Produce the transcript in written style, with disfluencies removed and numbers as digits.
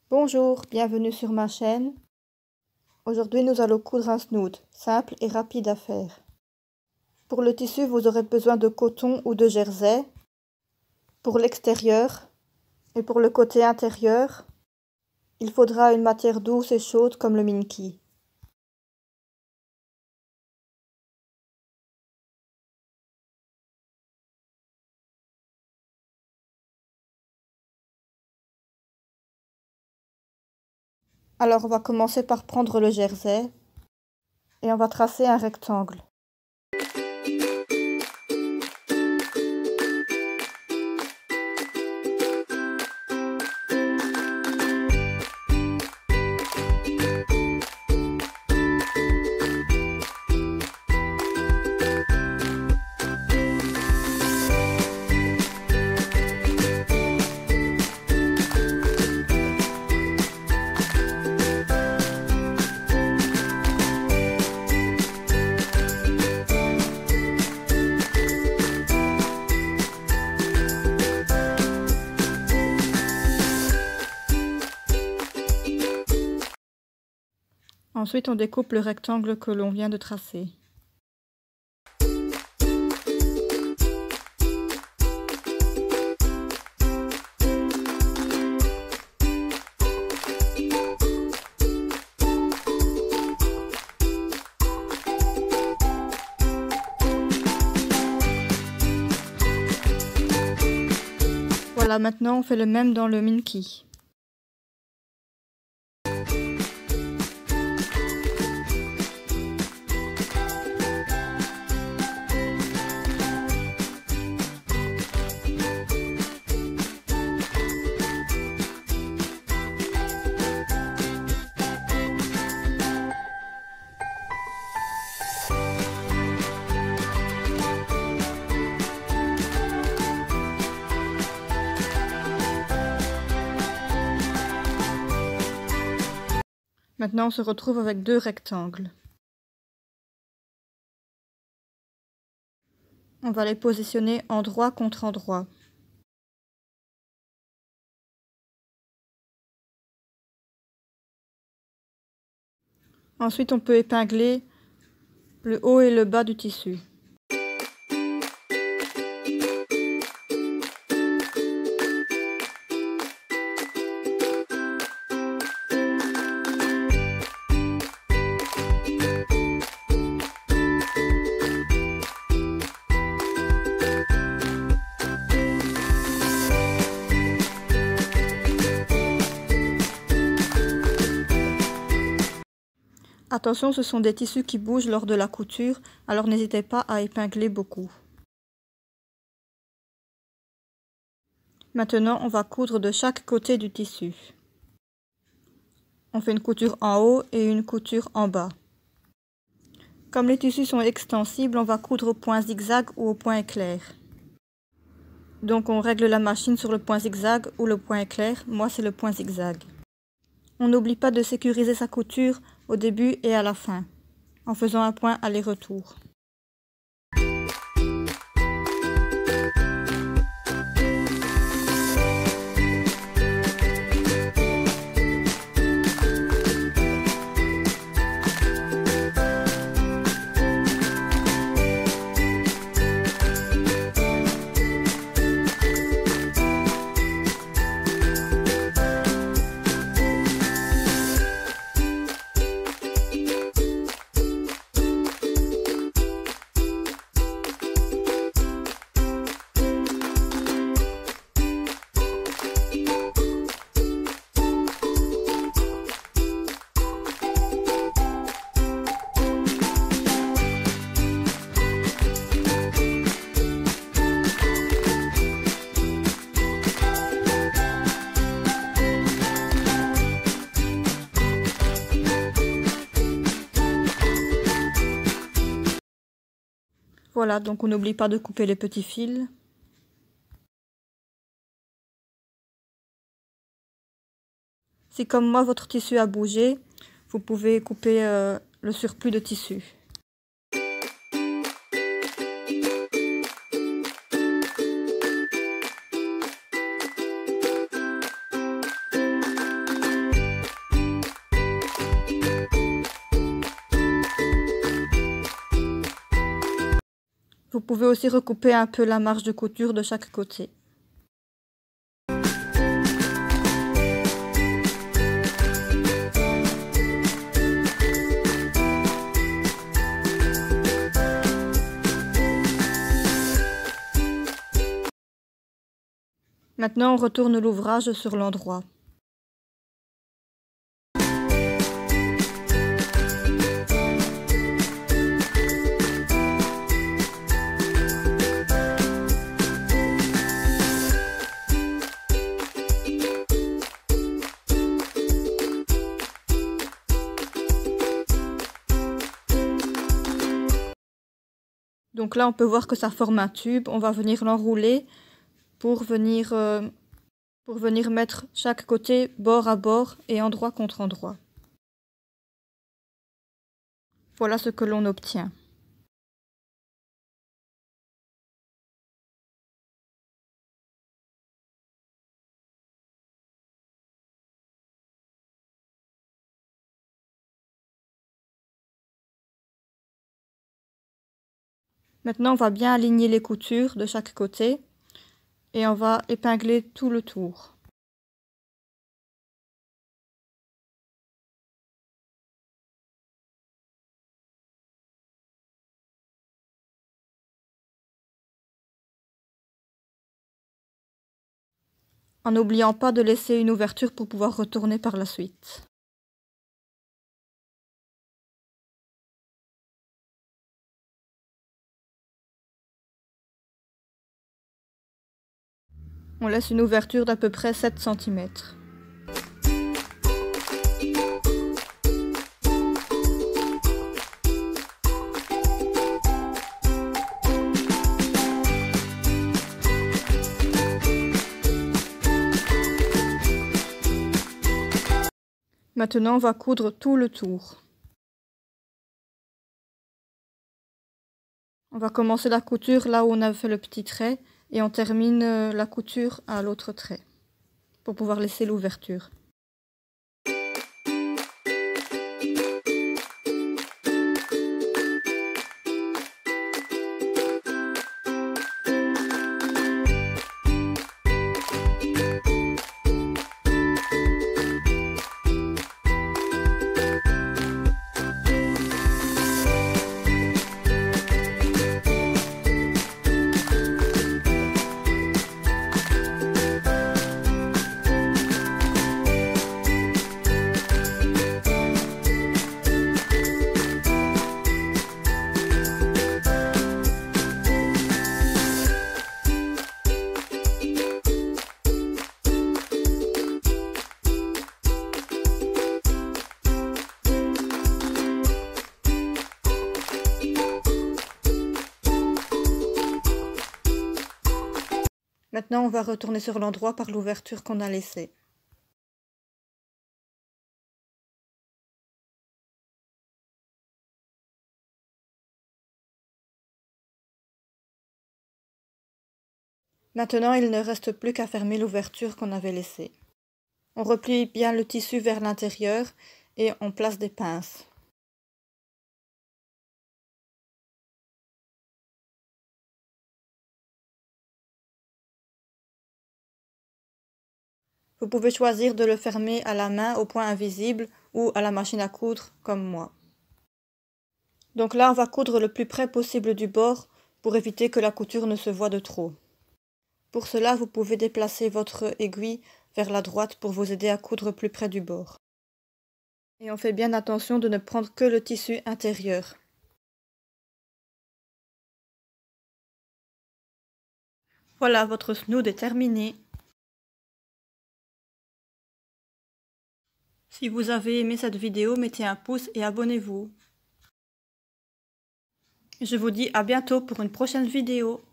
Bonjour, bienvenue sur ma chaîne. Aujourd'hui nous allons coudre un snood, simple et rapide à faire. Pour le tissu vous aurez besoin de coton ou de jersey. Pour l'extérieur et pour le côté intérieur, il faudra une matière douce et chaude comme le minky. Alors on va commencer par prendre le jersey et on va tracer un rectangle. Ensuite, on découpe le rectangle que l'on vient de tracer. Voilà, maintenant on fait le même dans le minky. Maintenant, on se retrouve avec deux rectangles. On va les positionner endroit contre endroit. Ensuite, on peut épingler le haut et le bas du tissu. Attention, ce sont des tissus qui bougent lors de la couture, alors n'hésitez pas à épingler beaucoup. Maintenant, on va coudre de chaque côté du tissu. On fait une couture en haut et une couture en bas. Comme les tissus sont extensibles, on va coudre au point zigzag ou au point éclair. Donc on règle la machine sur le point zigzag ou le point éclair. Moi, c'est le point zigzag. On n'oublie pas de sécuriser sa couture au début et à la fin, en faisant un point aller-retour. Voilà, donc on n'oublie pas de couper les petits fils. Si comme moi votre tissu a bougé, vous pouvez couper le surplus de tissu. Vous pouvez aussi recouper un peu la marge de couture de chaque côté. Maintenant, on retourne l'ouvrage sur l'endroit. Donc là, on peut voir que ça forme un tube. On va venir l'enrouler pour venir mettre chaque côté bord à bord et endroit contre endroit. Voilà ce que l'on obtient. Maintenant, on va bien aligner les coutures de chaque côté et on va épingler tout le tour. En n'oubliant pas de laisser une ouverture pour pouvoir retourner par la suite. On laisse une ouverture d'à peu près 7 cm. Maintenant, on va coudre tout le tour. On va commencer la couture là où on a fait le petit trait et on termine la couture à l'autre trait pour pouvoir laisser l'ouverture. Maintenant, on va retourner sur l'endroit par l'ouverture qu'on a laissée. Maintenant, il ne reste plus qu'à fermer l'ouverture qu'on avait laissée. On replie bien le tissu vers l'intérieur et on place des pinces. Vous pouvez choisir de le fermer à la main au point invisible ou à la machine à coudre comme moi. Donc là, on va coudre le plus près possible du bord pour éviter que la couture ne se voie de trop. Pour cela, vous pouvez déplacer votre aiguille vers la droite pour vous aider à coudre plus près du bord. Et on fait bien attention de ne prendre que le tissu intérieur. Voilà, votre snood est terminé. Si vous avez aimé cette vidéo, mettez un pouce et abonnez-vous. Je vous dis à bientôt pour une prochaine vidéo.